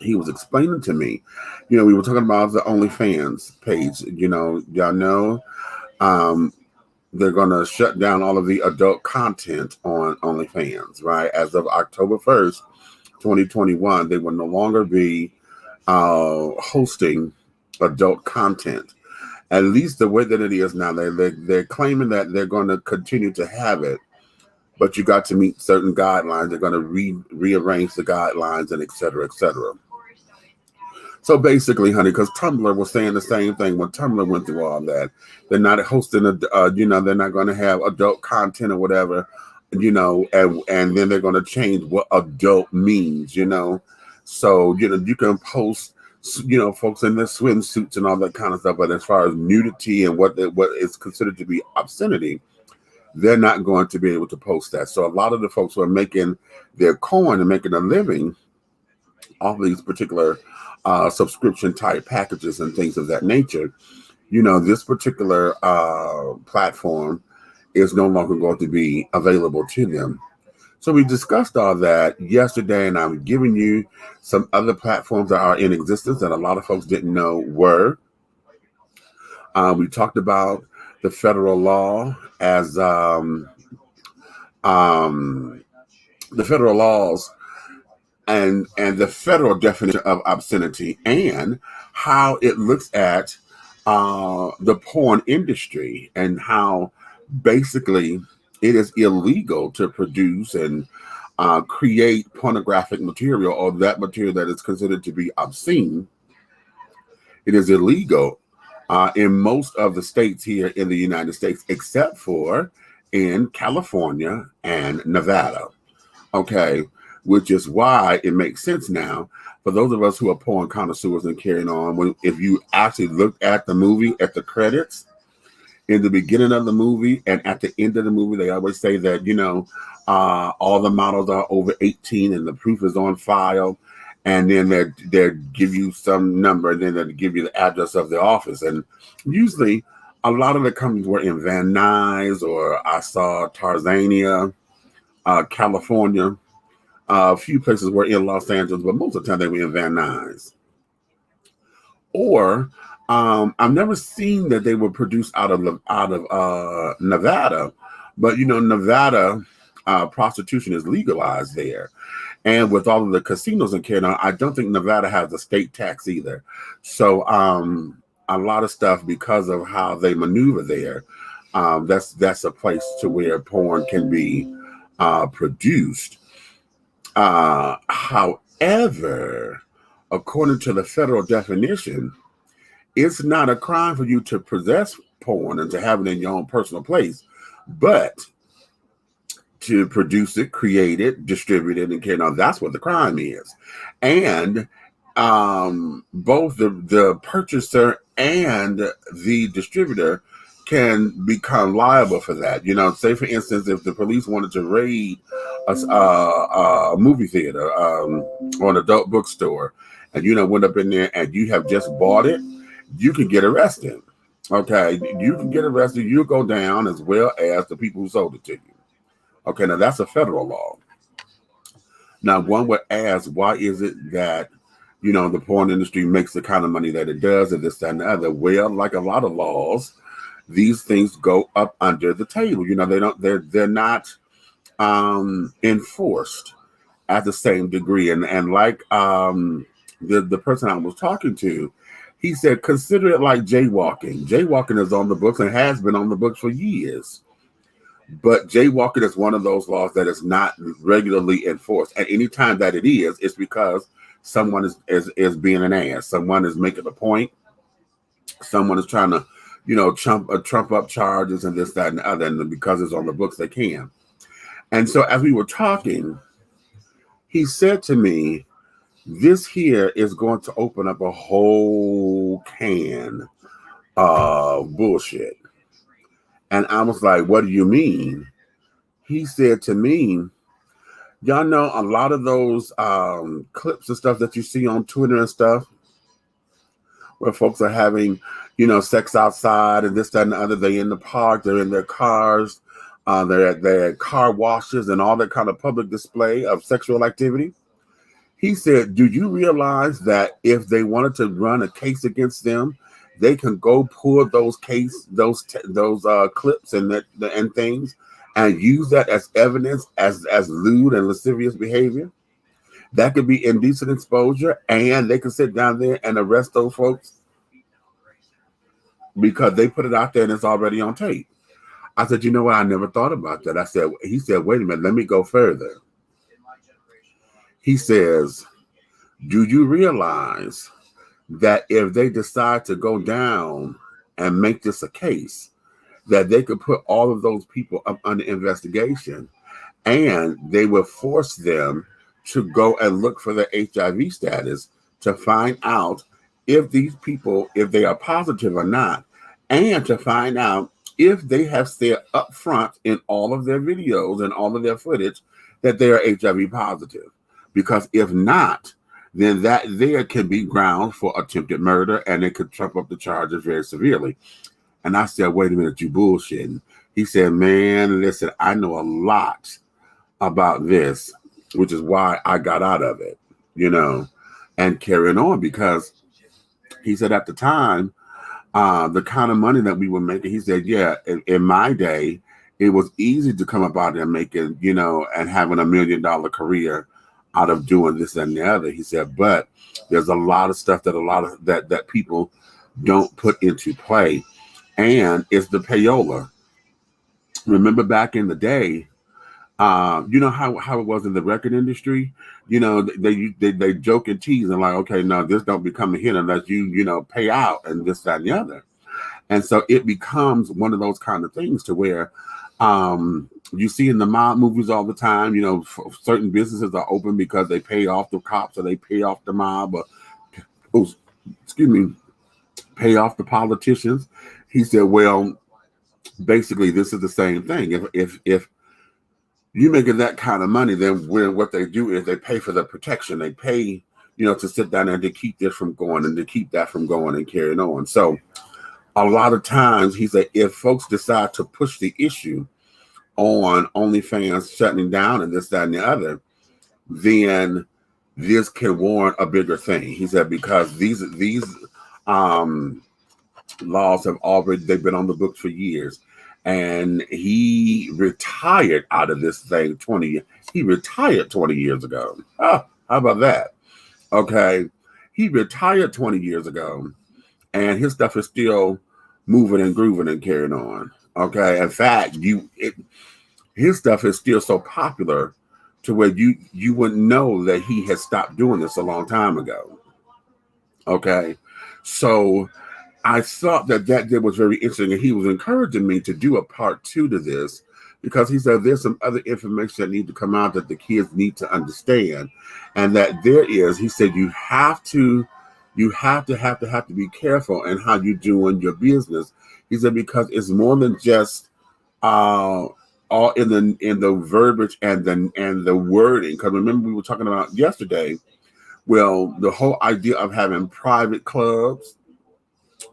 he was explaining to me, we were talking about the OnlyFans page. Y'all know, um, they're going to shut down all of the adult content on OnlyFans, right? As of October 1st, 2021, they will no longer be hosting adult content. At least the way that it is now, they're claiming that they're going to continue to have it, but you got to meet certain guidelines. They're going to rearrange the guidelines and et cetera, et cetera. So basically, honey, because Tumblr was saying the same thing when Tumblr went through all that. They're not hosting they're not going to have adult content or whatever, and then they're going to change what adult means, So, you can post, folks in their swimsuits and all that kind of stuff. But as far as nudity and what is considered to be obscenity, they're not going to be able to post that. So a lot of the folks who are making their coin and making a living off of these particular subscription type packages and things of that nature, this particular platform is no longer going to be available to them. So we discussed all that yesterday, and I'm giving you some other platforms that are in existence that a lot of folks didn't know were. We talked about the federal law as the federal laws and the federal definition of obscenity and how it looks at the porn industry and how basically it is illegal to produce and create pornographic material or that material that is considered to be obscene. It is illegal in most of the states here in the United States, except for in California and Nevada. Okay. Which is why it makes sense now for those of us who are porn connoisseurs and carrying on. If you actually look at the movie, at the credits, in the beginning of the movie and at the end of the movie, they always say that, all the models are over 18 and the proof is on file. And then they give you some number, and then they give you the address of the office. And usually a lot of the companies were in Van Nuys, or I saw Tarzania, California. A few places were in Los Angeles, but most of the time they were in Van Nuys. Or I've never seen that they were produced out of Nevada, but Nevada prostitution is legalized there, and with all of the casinos in Canada, I don't think Nevada has a state tax either. So a lot of stuff, because of how they maneuver there, that's a place to where porn can be produced. However, according to the federal definition, it's not a crime for you to possess porn and to have it in your own personal place, but to produce it, create it, distribute it, and carry on, that's what the crime is. And both the purchaser and the distributor can become liable for that. Say for instance, if the police wanted to raid a movie theater or an adult bookstore, and went up in there and you have just bought it, you can get arrested. Okay, you can get arrested. You'll go down as well as the people who sold it to you. Okay, now that's a federal law. Now one would ask, why is it that the porn industry makes the kind of money that it does, and this, that, and the other? Well, like a lot of laws, these things go up under the table. They're not enforced at the same degree. And like the person I was talking to, he said, consider it like jaywalking. Jaywalking is on the books and has been on the books for years. But jaywalking is one of those laws that is not regularly enforced. And any time that it is, it's because someone is being an ass. Someone is making a point. Someone is trying to trump up charges and this, that, and the other, and because it's on the books, they can. And so as we were talking, he said to me, this here is going to open up a whole can of bullshit. And I was like, what do you mean? He said to me, y'all know a lot of those clips and stuff that you see on Twitter and stuff, where folks are having sex outside and this, that, and the other. They're in the park, they're in their cars, they're at car washes and all that kind of public display of sexual activity. He said, "Do you realize that if they wanted to run a case against them, they can go pull those clips and things, and use that as evidence as lewd and lascivious behavior? That could be indecent exposure, and they can sit down there and arrest those folks because they put it out there and it's already on tape." I said, "You know what? I never thought about that." He said, "Wait a minute, let me go further." He says, "Do you realize that if they decide to go down and make this a case, that they could put all of those people up under investigation, and they will force them to go and look for their HIV status to find out if these people, if they are positive or not, and to find out if they have said up front in all of their videos and all of their footage that they are HIV positive. Because if not, then that there can be grounds for attempted murder, and it could trump up the charges very severely." And I said, "Wait a minute, you bullshitting." He said, "Man, listen, I know a lot about this, which is why I got out of it, and carrying on." Because he said at the time, the kind of money that we were making, he said, "Yeah, in my day, it was easy to come about and making, and having $1 million career out of doing this and the other." He said, "But there's a lot of stuff that people don't put into play, and it's the payola." Remember back in the day, you know how it was in the record industry. They joke and tease and like, "Okay, no, this don't become a hit unless you pay out and this, that, and the other." And so it becomes one of those kind of things to where you see in the mob movies all the time, certain businesses are open because they pay off the cops or they pay off the mob or, pay off the politicians. He said, "Well, basically this is the same thing. If you making that kind of money, then what they do is they pay for the protection. They pay, to sit down there to keep this from going and to keep that from going and carrying on." So a lot of times he said, if folks decide to push the issue on OnlyFans shutting down and this, that, and the other, then this can warrant a bigger thing. He said, because these laws they've been on the books for years. And he retired out of this thing 20 years ago. Oh, how about that? Okay. He retired 20 years ago, and his stuff is still moving and grooving and carrying on. Okay. In fact, his stuff is still so popular to where you wouldn't know that he had stopped doing this a long time ago. Okay. So I thought that was very interesting, and he was encouraging me to do a part 2 to this, because he said there's some other information that need to come out that the kids need to understand, and that he said you have to be careful in how you're doing your business. He said, because it's more than just all in the verbiage and the wording. Because remember, we were talking about yesterday, well, the whole idea of having private clubs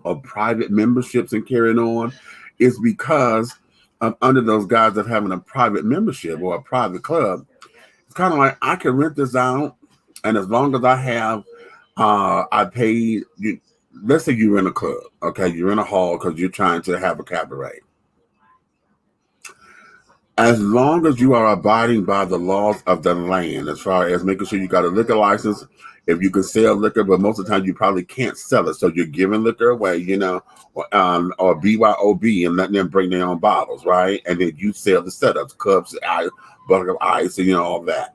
or private memberships and carrying on is because under those guise of having a private membership or a private club, it's kind of like I can rent this out, and as long as I have, I paid you. Let's say you're in a club, okay? You're in a hall because you're trying to have a cabaret. As long as you are abiding by the laws of the land, as far as making sure you got a liquor license, if you can sell liquor, but most of the time you probably can't sell it. So you're giving liquor away, or BYOB, and letting them bring their own bottles, right? And then you sell the setups, cups, bucket of ice, and all that.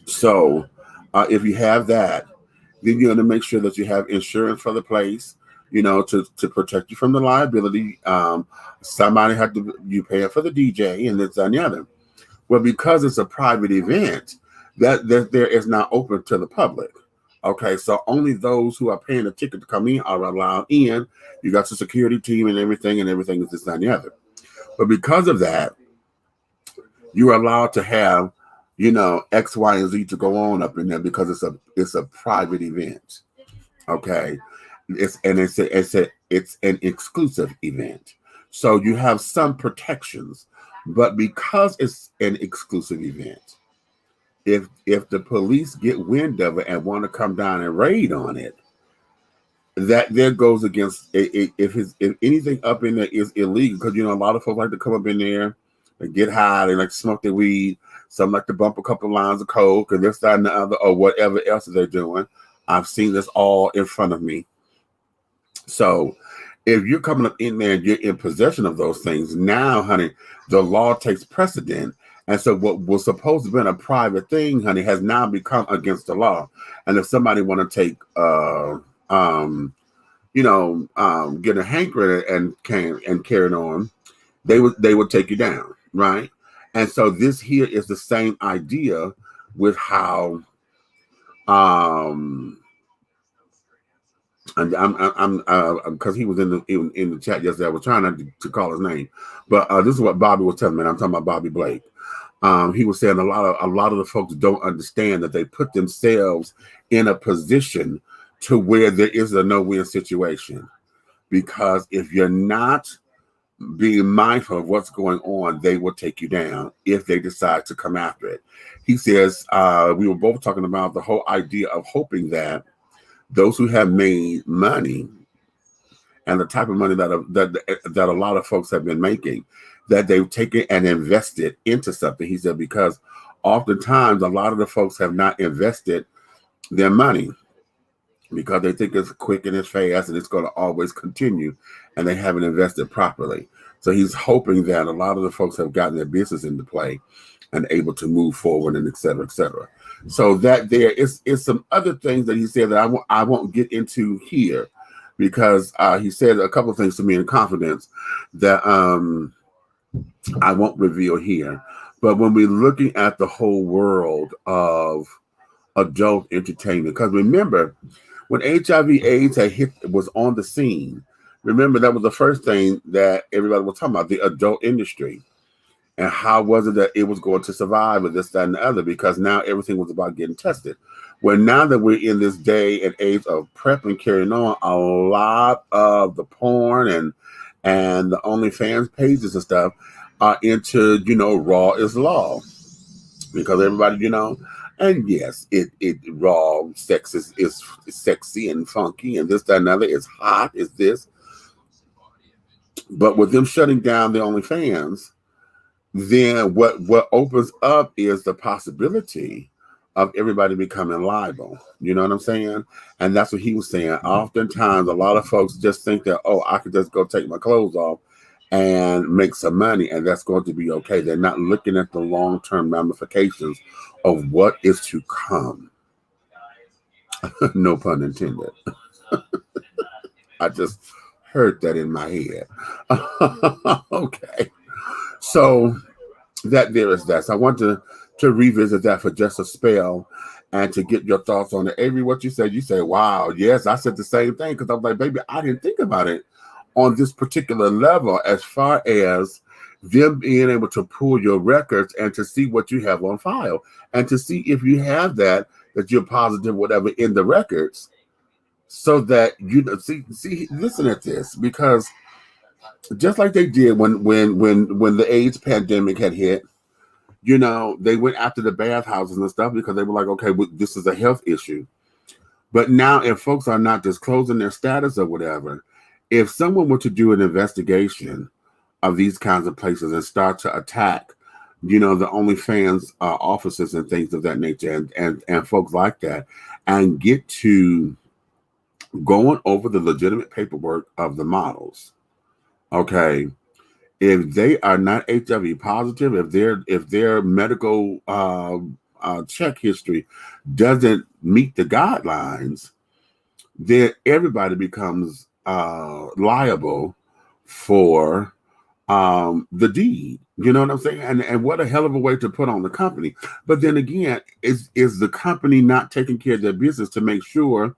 So if you have that, then you have to make sure that you have insurance for the place, to protect you from the liability. Somebody you pay for the DJ and this and the other. Well, because it's a private event, that there is not open to the public. Okay, so only those who are paying a ticket to come in are allowed in. You got the security team and everything is this and the other. But because of that, you're allowed to have, X, Y, and Z to go on up in there, because it's a private event. Okay. It's an exclusive event. So you have some protections, but because it's an exclusive event, if the police get wind of it and want to come down and raid on it, that there goes against if anything up in there is illegal, because a lot of folks like to come up in there and get high, they like to smoke their weed, some like to bump a couple of lines of coke and this, that, and the other, or whatever else they're doing. I've seen this all in front of me. So if you're coming up in there and you're in possession of those things, now, honey, the law takes precedent. And so what was supposed to be a private thing, honey, has now become against the law. And if somebody want to take get a hankering and carry it on, they would take you down, right? And so this here is the same idea with how and I'm because he was in the chat yesterday. I was trying not to call his name, but this is what Bobby was telling me. I'm talking about Bobby Blake. He was saying a lot of the folks don't understand that they put themselves in a position to where there is a no-win situation, because if you're not being mindful of what's going on, they will take you down if they decide to come after it. He says we were both talking about the whole idea of hoping that those who have made money and the type of money that a lot of folks have been making, that they've taken and invested into something. He said, because oftentimes a lot of the folks have not invested their money because they think it's quick and it's fast and it's going to always continue, and they haven't invested properly. So he's hoping that a lot of the folks have gotten their business into play and able to move forward, and et cetera, et cetera. So that there is some other things that he said that I won't get into here, because he said a couple of things to me in confidence that I won't reveal here. But when we're looking at the whole world of adult entertainment, because remember, when HIV/AIDS was on the scene, remember that was the first thing that everybody was talking about, the adult industry. And how was it that it was going to survive with this, that, and the other? Because now everything was about getting tested. Well, now that we're in this day and age of PrEP and carrying on, a lot of the porn and the OnlyFans pages and stuff are into, raw is law. Because everybody, and yes, it raw sex is sexy and funky and this, that, and the other. It's hot, is this. But with them shutting down the OnlyFans, then what opens up is the possibility of everybody becoming liable. You know what I'm saying? And that's what he was saying. Oftentimes, a lot of folks just think that, I could just go take my clothes off and make some money, and that's going to be okay. They're not looking at the long-term ramifications of what is to come. No pun intended. I just heard that in my head. Okay. So that there is that. So I want to revisit that for just a spell and to get your thoughts on it. Avery, what you said, you say, wow, yes, I said the same thing, because I was like, baby, I didn't think about it on this particular level, as far as them being able to pull your records and to see what you have on file and to see if you have that you're positive, whatever, in the records, so that see, listen at this, because just like they did when the AIDS pandemic had hit, they went after the bathhouses and stuff because they were like, okay, this is a health issue. But now, if folks are not disclosing their status or whatever, if someone were to do an investigation of these kinds of places and start to attack, the OnlyFans offices and things of that nature, and folks like that, and get to going over the legitimate paperwork of the models, okay, if they are not HIV positive, if their medical check history doesn't meet the guidelines, then everybody becomes liable for the deed. You know what I'm saying? And what a hell of a way to put on the company. But then again, is the company not taking care of their business to make sure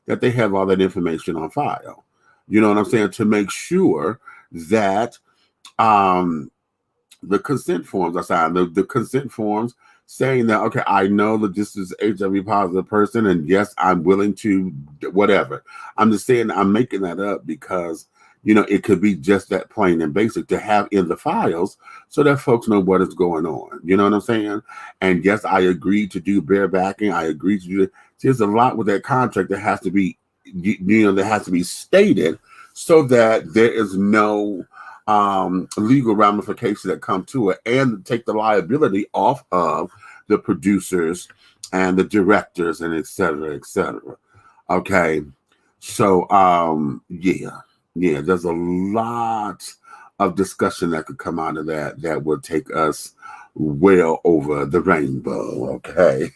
that they have all that information on file? You know what I'm saying? To make sure that the consent forms are signed, the consent forms saying that, okay, I know that this is HIV positive person, and yes, I'm willing to whatever. I'm just saying, I'm making that up because, it could be just that plain and basic to have in the files so that folks know what is going on. You know what I'm saying? And yes, I agreed to do barebacking. I agreed to do it. There's a lot with that contract that has to be, that has to be stated so that there is no legal ramifications that come to it, and take the liability off of the producers and the directors and et cetera, et cetera. Okay. So, yeah, there's a lot of discussion that could come out of that would take us well over the rainbow. Okay.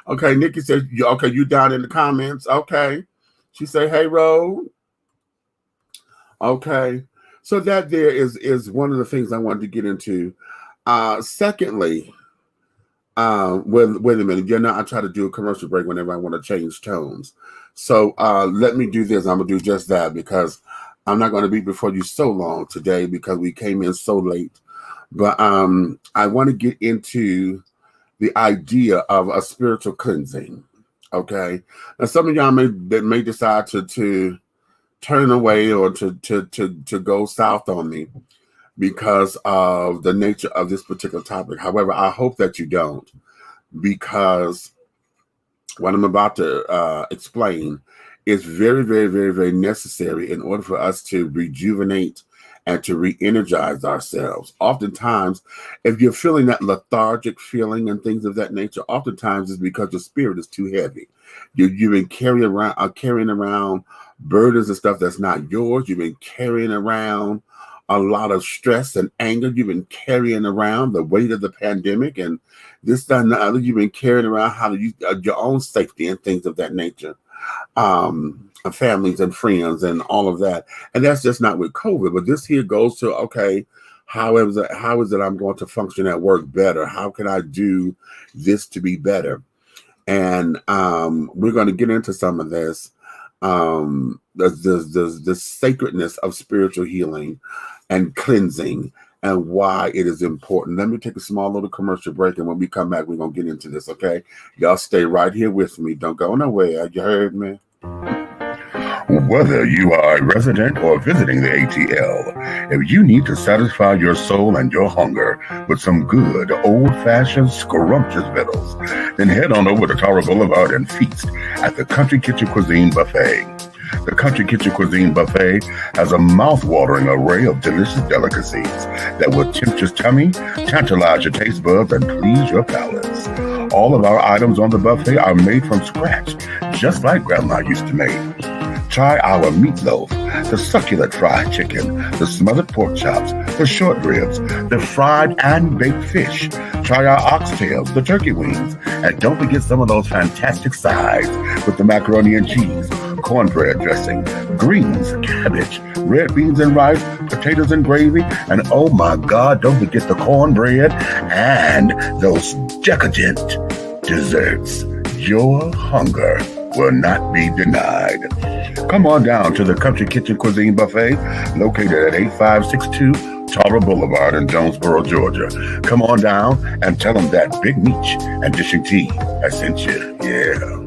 Okay, Nikki says, okay, you down in the comments. Okay. She say, hey, Ro. Okay. So that there is one of the things I wanted to get into. Secondly, wait a minute. I try to do a commercial break whenever I want to change tones. So let me do this. I'm going to do just that because I'm not going to be before you so long today because we came in so late. But I want to get into the idea of a spiritual cleansing. Okay. Now, some of y'all may decide to turn away or to go south on me because of the nature of this particular topic. However, I hope that you don't, because what I'm about to explain is very, very, very, very necessary in order for us to rejuvenate and to re-energize ourselves. Oftentimes, if you're feeling that lethargic feeling and things of that nature, oftentimes it's because your spirit is too heavy. You've been carrying around burdens and stuff that's not yours. You've been carrying around a lot of stress and anger. You've been carrying around the weight of the pandemic and this, that, and the other. You've been carrying around how to use your own safety and things of that nature. Families and friends and all of that. And that's just not with COVID. But this here goes to, okay, how is it I'm going to function at work better? How can I do this to be better? And we're going to get into some of this. The sacredness of spiritual healing and cleansing and why it is important. Let me take a small little commercial break, and when we come back, we're going to get into this, okay? Y'all stay right here with me. Don't go nowhere. You heard me? Whether you are a resident or visiting the ATL, if you need to satisfy your soul and your hunger with some good old-fashioned scrumptious victuals, then head on over to Tara Boulevard and feast at the Country Kitchen Cuisine Buffet. The Country Kitchen Cuisine Buffet has a mouth-watering array of delicious delicacies that will tempt your tummy, tantalize your taste buds, and please your palates. All of our items on the buffet are made from scratch, just like Grandma used to make. Try our meatloaf, the succulent fried chicken, the smothered pork chops, the short ribs, the fried and baked fish. Try our oxtails, the turkey wings, and don't forget some of those fantastic sides with the macaroni and cheese, cornbread dressing, greens, cabbage, red beans and rice, potatoes and gravy, and oh my God, don't forget the cornbread and those decadent desserts. Your hunger will not be denied. Come on down to the Country Kitchen Cuisine Buffet, located at 8562 Tara Boulevard in Jonesboro, Georgia. Come on down and tell them that Big Meech and Dishing Tea has sent you. Yeah.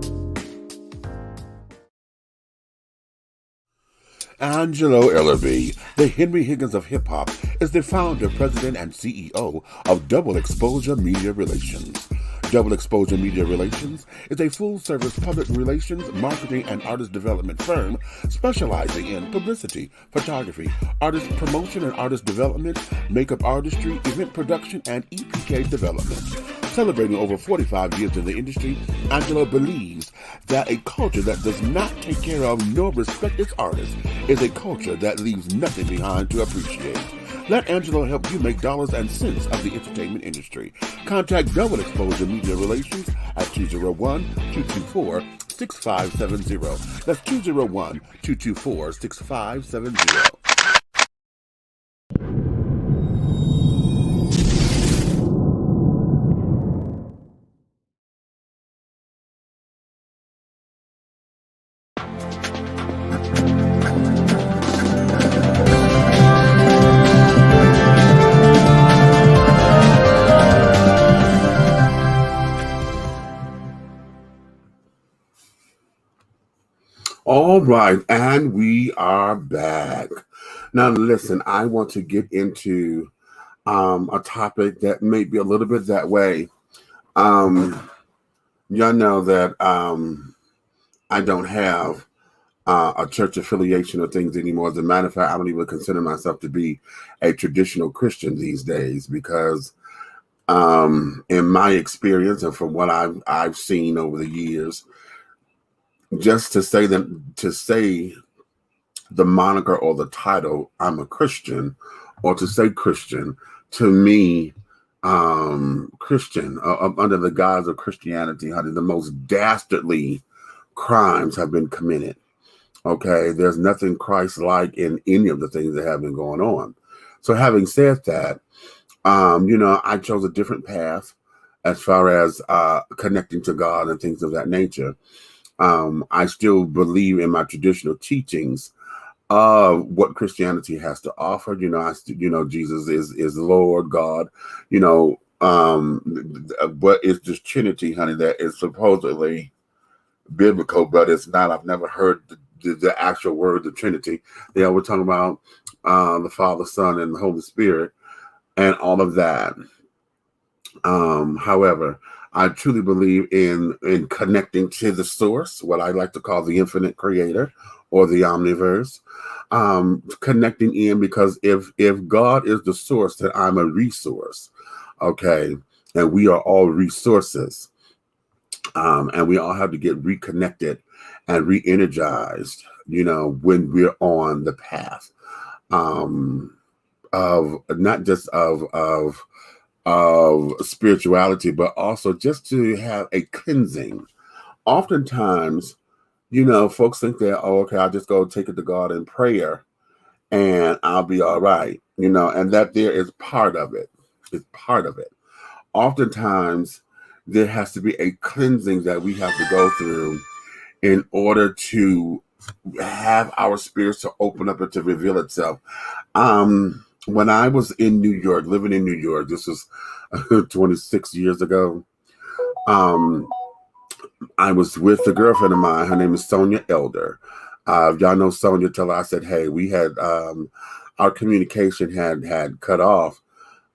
Angelo Ellerby, the Henry Higgins of hip-hop, is the founder, president, and CEO of Double Exposure Media Relations. Double Exposure Media Relations is a full-service public relations, marketing, and artist development firm specializing in publicity, photography, artist promotion and artist development, makeup artistry, event production, and EPK development. Celebrating over 45 years in the industry, Angelo believes that a culture that does not take care of nor respect its artists is a culture that leaves nothing behind to appreciate. Let Angelo help you make dollars and cents of the entertainment industry. Contact Double Exposure Media Relations at 201-224-6570. That's 201-224-6570. All right, and we are back. Now, listen, I want to get into a topic that may be a little bit that way. Y'all know that I don't have a church affiliation or things anymore. As a matter of fact, I don't even consider myself to be a traditional Christian these days because, in my experience and from what I've seen over the years, just to say the moniker or the title I'm a Christian, or to say Christian, to me, Christian under the guise of Christianity, honey, the most dastardly crimes have been committed. Okay, there's nothing Christ-like in any of the things that have been going on. So having said that, I chose a different path as far as connecting to God and things of that nature. I still believe in my traditional teachings of what Christianity has to offer. Jesus is Lord God. What is this Trinity, honey, that is supposedly biblical, but it's not. I've never heard the actual word, the Trinity. They always talk about the Father, Son, and the Holy Spirit, and all of that. However, I truly believe in connecting to the source, what I like to call the infinite creator or the omniverse. Connecting in, because if God is the source, then I'm a resource. Okay. And we are all resources. And we all have to get reconnected and re-energized, when we're on the path of not just of spirituality, but also just to have a cleansing. Oftentimes, folks think that, okay, I'll just go take it to God in prayer and I'll be all right, and that there is part of it. It's part of it. Oftentimes, there has to be a cleansing that we have to go through in order to have our spirits to open up and to reveal itself. When I was in New York, living in New York, this was 26 years ago, I was with a girlfriend of mine. Her name is Sonia Elder. Y'all know Sonia. Tell her I said, hey, we had our communication had cut off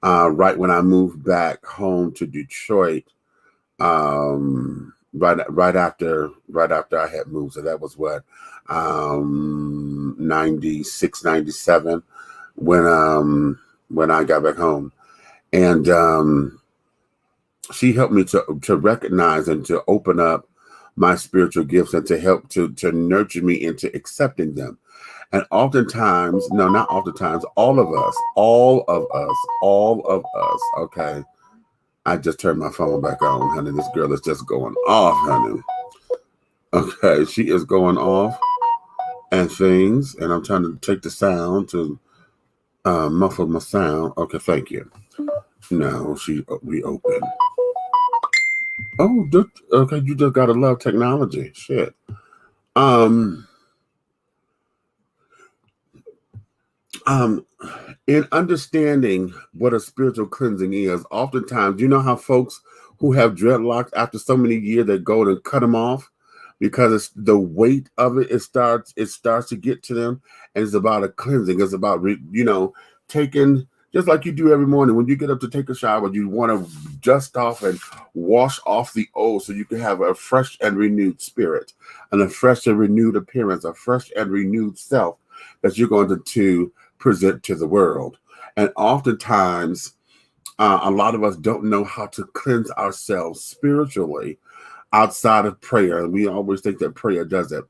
right when I moved back home to Detroit. Right after I had moved. So that was what 96, 97 when I got back home. And she helped me to recognize and to open up my spiritual gifts and to help to nurture me into accepting them. And oftentimes, no, not oftentimes, all of us, okay. I just turned my phone back on, honey. This girl is just going off, honey. Okay, she is going off and things, and I'm trying to take the sound to muffle my sound. Okay, thank you. No, she reopened. Oh, okay, you just gotta love technology. Shit. In understanding what a spiritual cleansing is, oftentimes, you know how folks who have dreadlocks after so many years, they go and cut them off because it's the weight of it. It starts to get to them, and it's about a cleansing. It's about taking, just like you do every morning when you get up to take a shower. You want to dust off and wash off the old so you can have a fresh and renewed spirit, and a fresh and renewed appearance, a fresh and renewed self that you're going to present to the world. And oftentimes, a lot of us don't know how to cleanse ourselves spiritually outside of prayer. And we always think that prayer does it.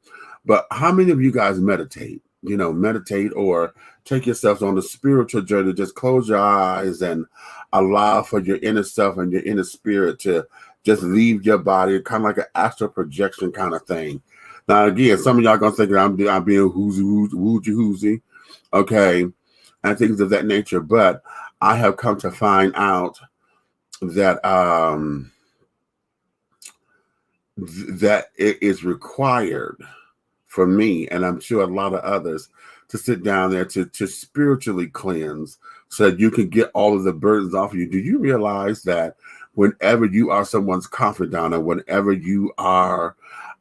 But how many of you guys meditate? Meditate or take yourselves on a spiritual journey. Just close your eyes and allow for your inner self and your inner spirit to just leave your body, kind of like an astral projection kind of thing. Now, again, some of y'all gonna think that I'm being woozy, okay, and things of that nature. But I have come to find out that that it is required for me, and I'm sure a lot of others, to sit down there to spiritually cleanse so that you can get all of the burdens off of you. Do you realize that whenever you are someone's confidant, or whenever you are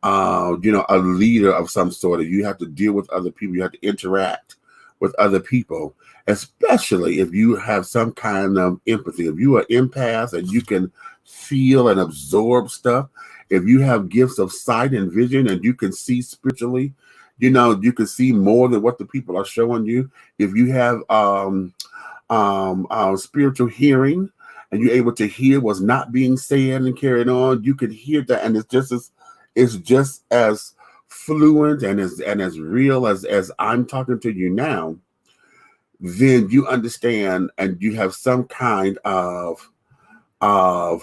a leader of some sort, or you have to deal with other people, you have to interact with other people, especially if you have some kind of empathy. If you are empath and you can feel and absorb stuff, if you have gifts of sight and vision and you can see spiritually, you can see more than what the people are showing you. If you have spiritual hearing and you're able to hear what's not being said and carried on, you can hear that, and it's just as fluent and as real as I'm talking to you now. Then you understand, and you have some kind of knowledge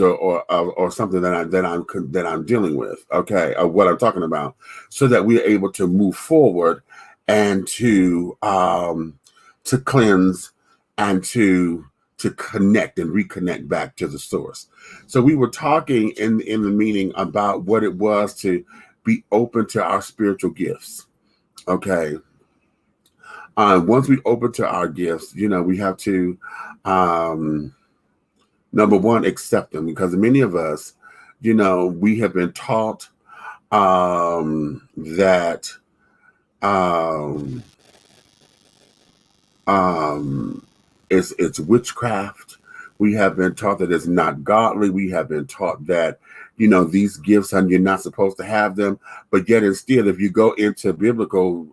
or something that I'm dealing with, okay, of what I'm talking about, so that we're able to move forward and to cleanse and to connect and reconnect back to the source. So we were talking in the meeting about what it was to be open to our spiritual gifts. Okay. Once we open to our gifts, we have to number one, accept them, because many of us, we have been taught that it's witchcraft. We have been taught that it's not godly. We have been taught that, these gifts and you're not supposed to have them. But yet instead, if you go into biblical,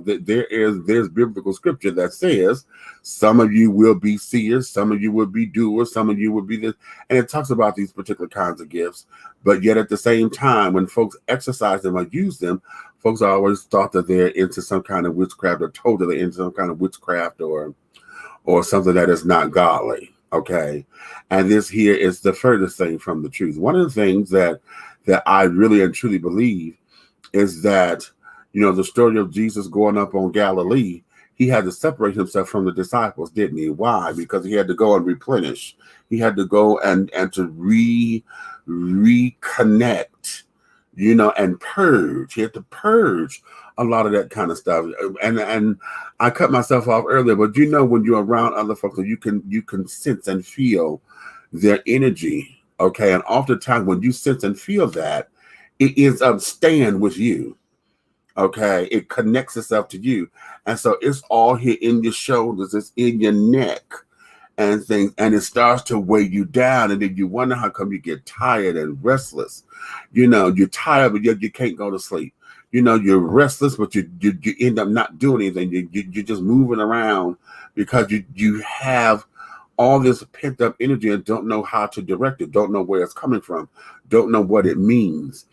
there's biblical scripture that says some of you will be seers, some of you will be doers, some of you will be this. And it talks about these particular kinds of gifts. But yet at the same time, when folks exercise them or use them, folks are always thought that they're into some kind of witchcraft, or told that they're into some kind of witchcraft or something that is not godly. Okay. And this here is the furthest thing from the truth. One of the things that I really and truly believe is that, the story of Jesus going up on Galilee, he had to separate himself from the disciples, didn't he? Why? Because he had to go and replenish. He had to go and to reconnect, and purge. He had to purge a lot of that kind of stuff. And I cut myself off earlier, but when you're around other folks, you can sense and feel their energy. Okay. And oftentimes when you sense and feel that, it is staying with you. Okay. It connects itself to you. And so it's all here in your shoulders, it's in your neck and things, and it starts to weigh you down. And then you wonder how come you get tired and restless. You're tired, but yet you can't go to sleep. You're restless, but you end up not doing anything. You're just moving around because you have all this pent up energy and don't know how to direct it, don't know where it's coming from, don't know what it means.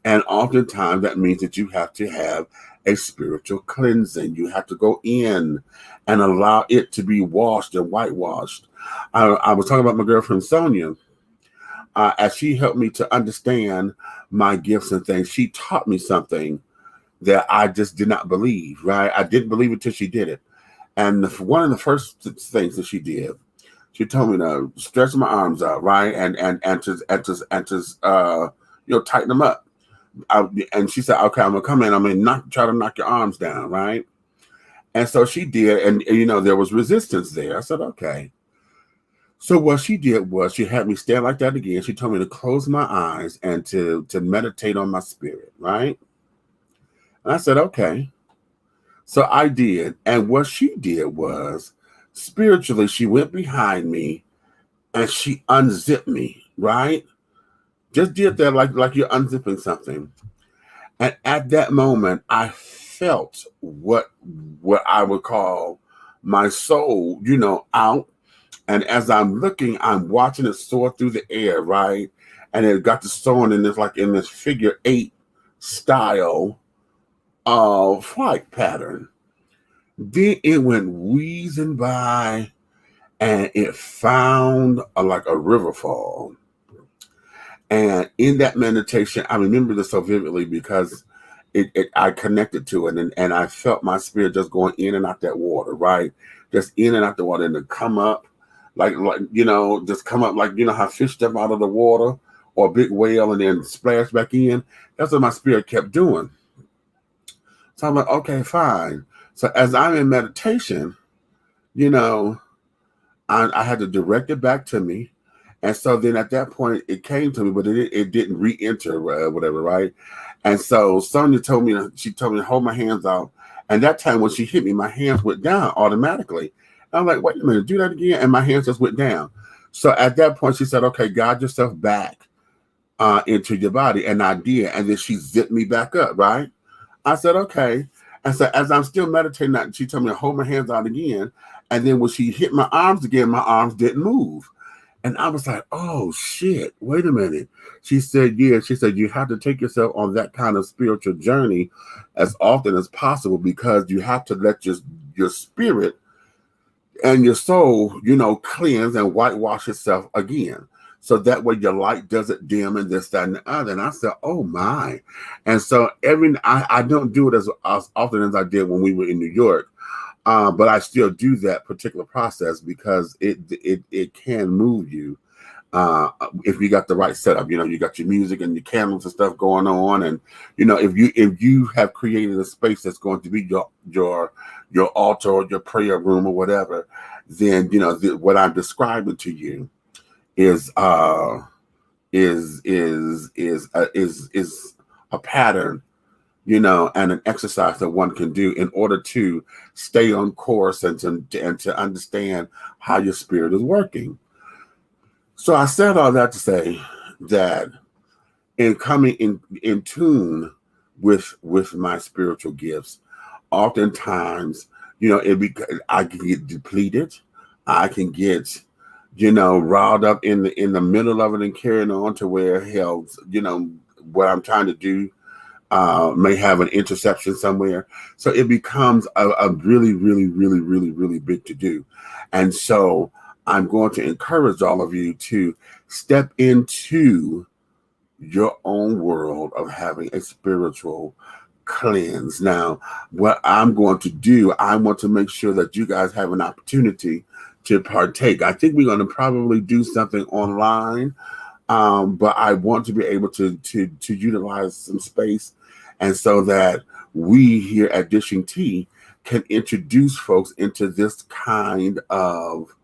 And oftentimes that means that you have to have a spiritual cleansing. You have to go in and allow it to be washed and whitewashed. I was talking about my girlfriend, Sonia, as she helped me to understand my gifts and things. She taught me something that I just did not believe, right? I didn't believe it till she did it. And one of the first things that she did, she told me to stretch my arms out, right? And to tighten them up. And she said, okay, I'm gonna come in. I'm gonna try to knock your arms down, right? And so she did, and there was resistance there. I said, okay. So what she did was she had me stand like that again. She told me to close my eyes and to meditate on my spirit, right? And I said, okay. So I did. And what she did was, spiritually, she went behind me and she unzipped me, right? Just did that like you're unzipping something. And at that moment, I felt what I would call my soul, out. And as I'm looking, I'm watching it soar through the air, right? And it got to soaring in this figure 8 style of flight pattern. Then it went wheezing by, and it found a river fall. And in that meditation, I remember this so vividly because I connected to it, and I felt my spirit just going in and out that water, right? Just in and out the water, and to come up, just come up how fish step out of the water or a big whale and then splash back in. That's what my spirit kept doing. So I'm like, okay, fine. So as I'm in meditation, I had to direct it back to me. And so then at that point, it came to me, but it didn't re-enter, whatever, right? And so Sonia told me to hold my hands out. And that time when she hit me, my hands went down automatically. And I'm like, wait a minute, do that again. And my hands just went down. So at that point, she said, okay, guide yourself back into your body. And I did. And then she zipped me back up, right? I said, okay. And so as I'm still meditating, she told me to hold my hands out again. And then when she hit my arms again, my arms didn't move. And I was like, oh, shit, wait a minute. She said, yeah. She said, you have to take yourself on that kind of spiritual journey as often as possible, because you have to let your spirit and your soul, cleanse and whitewash itself again. So that way your light doesn't dim and this, that, and the other. And I said, oh, my. And so I don't do it as often as I did when we were in New York. But I still do that particular process because it can move you if you got the right setup. You got your music and your candles and stuff going on, and if you have created a space that's going to be your altar or your prayer room or whatever, then what I'm describing to you is a pattern, and an exercise that one can do in order to stay on course and to understand how your spirit is working. So I said all that to say that in coming in tune with my spiritual gifts, oftentimes, I can get depleted. I can get, riled up in the middle of it and carrying on to where hell, what I'm trying to do may have an interception somewhere. So it becomes a really, really, really, really, really big to do. And so I'm going to encourage all of you to step into your own world of having a spiritual cleanse. Now, what I'm going to do, I want to make sure that you guys have an opportunity to partake. I think we're going to probably do something online, but I want to be able to utilize some space, and so that we here at Dishing Tea can introduce folks into this kind of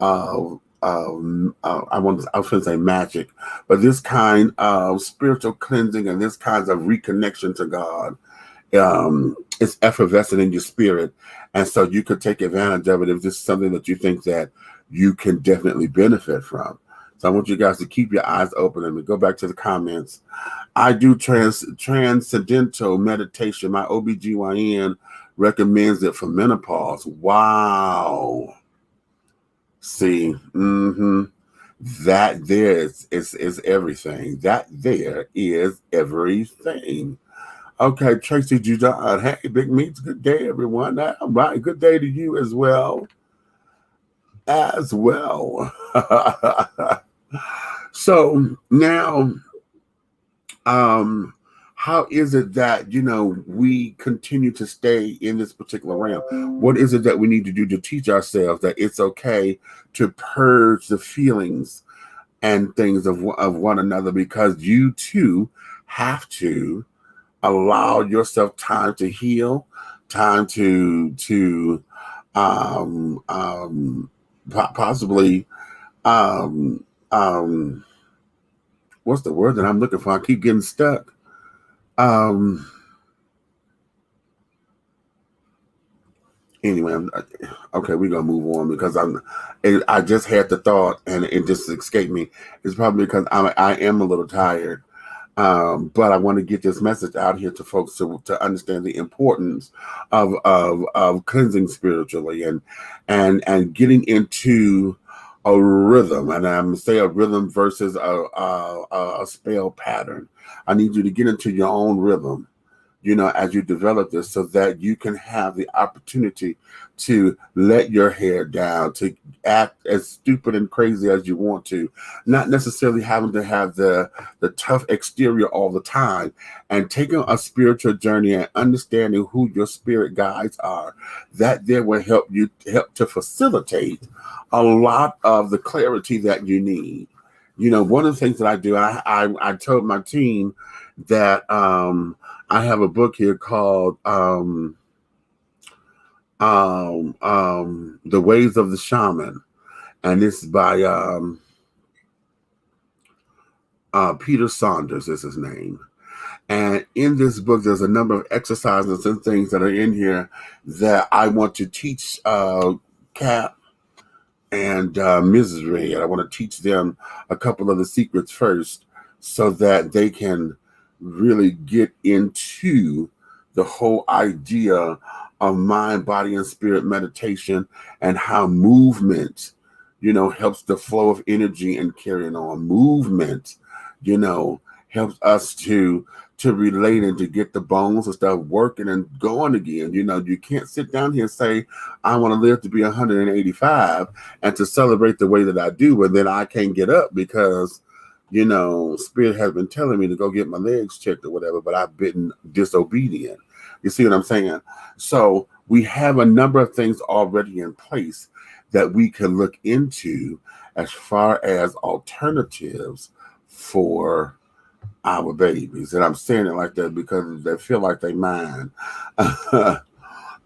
I was going to say magic, but this kind of spiritual cleansing and this kind of reconnection to God. It's effervescent in your spirit, and so you could take advantage of it if this is something that you think that you can definitely benefit from. So I want you guys to keep your eyes open and go back to the comments. I do transcendental meditation. My OBGYN recommends it for menopause. Wow. See, that there is everything. That there is everything. Okay, Tracy Judon. Hey, Big Meats. Good day, everyone. All right, good day to you as well. So now, how is it that, we continue to stay in this particular realm? What is it that we need to do to teach ourselves that it's okay to purge the feelings and things of one another? Because you too have to allow yourself time to heal, time to possibly what's the word that I'm looking for? I keep getting stuck. Anyway, okay, we're gonna move on because I just had the thought and it just escaped me. It's probably because I am a little tired. But I want to get this message out here to folks to understand the importance of cleansing spiritually and getting into a rhythm. And I'm gonna say a rhythm versus a spell pattern. I need you to get into your own rhythm, as you develop this, so that you can have the opportunity to let your hair down, to act as stupid and crazy as you want to, not necessarily having to have the tough exterior all the time, and taking a spiritual journey and understanding who your spirit guides are. That there will help to facilitate a lot of the clarity that you need. One of the things that I do, I told my team that I have a book here called The Ways of the Shaman, and it's by Peter Saunders is his name. And in this book, there's a number of exercises and things that are in here that I want to teach Cap and Mrs. Ray. And I want to teach them a couple of the secrets first so that they can really get into the whole idea of mind, body, and spirit meditation and how movement, helps the flow of energy and carrying on. Movement, helps us to relate and to get the bones and stuff working and going again. You can't sit down here and say, I want to live to be 185 and to celebrate the way that I do, but then I can't get up because, Spirit has been telling me to go get my legs checked or whatever, but I've been disobedient. You see what I'm saying? So we have a number of things already in place that we can look into as far as alternatives for our babies. And I'm saying it like that because they feel like they mine.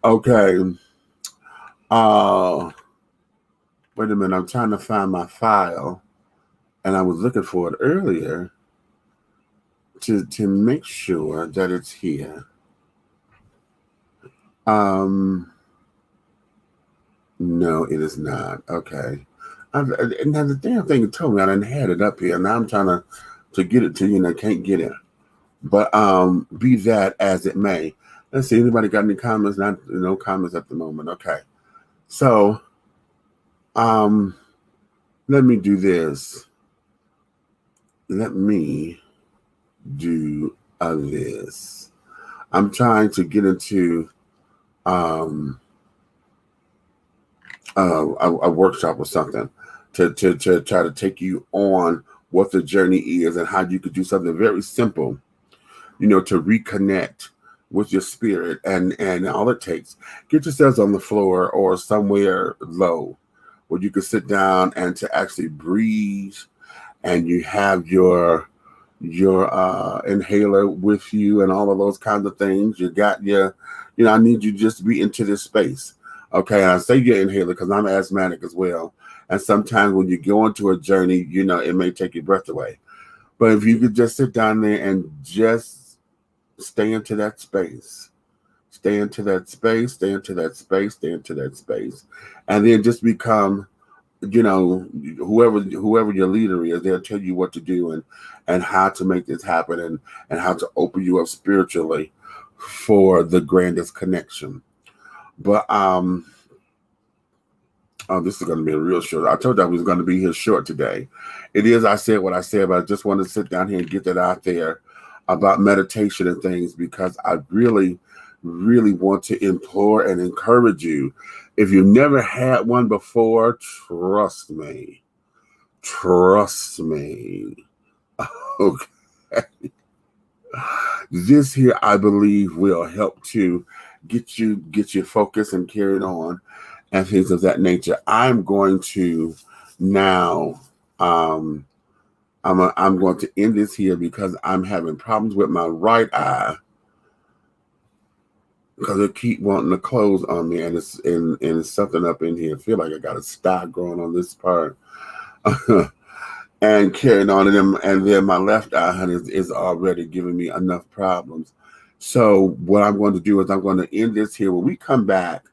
Okay. Wait a minute. I'm trying to find my file. And I was looking for it earlier to make sure that it's here. No, it is not. Okay. Now the damn thing told me I didn't had it up here. Now I'm trying to get it to you and I can't get it. But be that as it may. Let's see, anybody got any comments? No comments at the moment. Okay. So let me do this. Let me do this. I'm trying to get into a workshop or something to try to take you on what the journey is and how you could do something very simple, to reconnect with your spirit. And all it takes, get yourselves on the floor or somewhere low where you can sit down and to actually breathe, and you have your inhaler with you and all of those kinds of things. You got your, I need you just to be into this space. Okay, and I say your inhaler because I'm asthmatic as well. And sometimes when you go into a journey, it may take your breath away. But if you could just sit down there and just stay into that space, stay into that space, stay into that space, stay into that space, and then just become, whoever your leader is, they'll tell you what to do and how to make this happen and how to open you up spiritually for the grandest connection. But this is going to be a real short. I told you I was going to be here short today. It is, I said what I said, but I just want to sit down here and get that out there about meditation and things, because I really, really want to implore and encourage you. If you've never had one before, trust me. Okay. This here, I believe, will help to get you focused and carried on and things of that nature. I'm going to now, I'm going to end this here because I'm having problems with my right eye because it keep wanting to close on me, and it's something up in here. I feel like I got a star growing on this part. And carrying on, and then my left eye, honey, is already giving me enough problems. So what I'm going to do is I'm going to end this here. When we come back,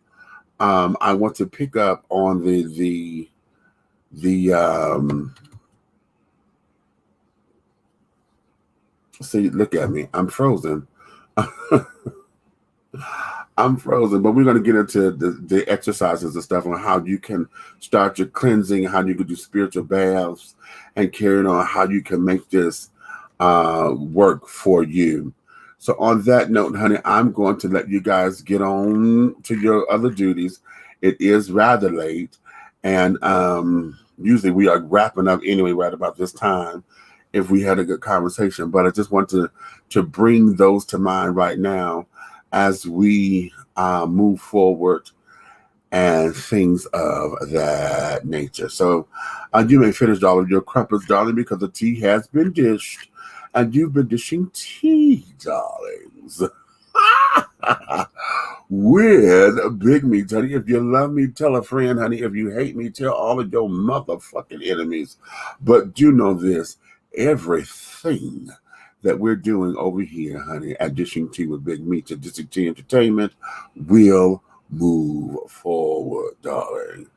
I want to pick up on the see, look at me, I'm frozen. I'm frozen, but we're going to get into the exercises and stuff on how you can start your cleansing, how you can do spiritual baths, and carrying on how you can make this work for you. So on that note, honey, I'm going to let you guys get on to your other duties. It is rather late, and usually we are wrapping up anyway right about this time if we had a good conversation. But I just want to bring those to mind right now as we move forward and things of that nature. So you may finish all of your crumpets, darling, because the tea has been dished. And you've been dishing tea, darlings, with Big Meats, honey. If you love me, tell a friend, honey. If you hate me, tell all of your motherfucking enemies. But do know this. everything that we're doing over here, honey, at Dishing Tea with Big Meats at Dishing Tea Entertainment will move forward, darling.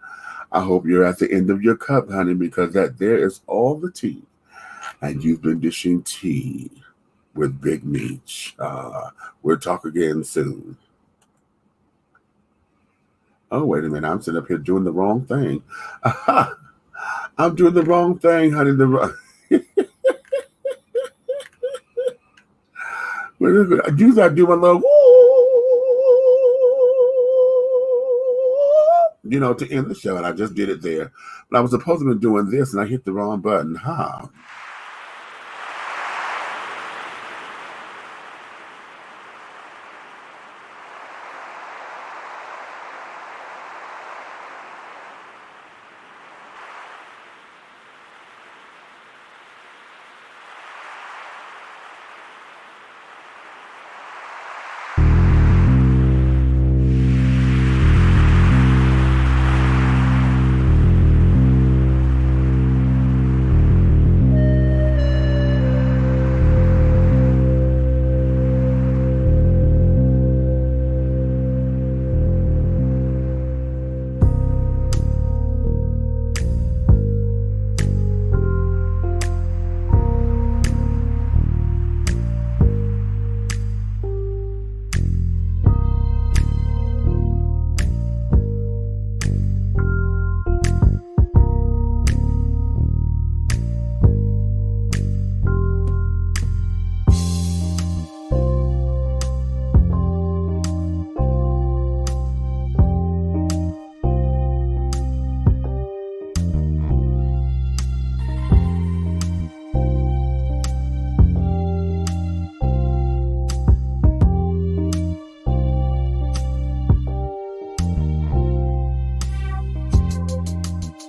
I hope you're at the end of your cup, honey, because that there is all the tea. And you've been dishing tea with Big Meats. We'll talk again soon. Oh, wait a minute. I'm sitting up here doing the wrong thing. I'm doing the wrong thing, honey. Usually I do my little to end the show, and I just did it there. But I was supposed to be doing this, and I hit the wrong button.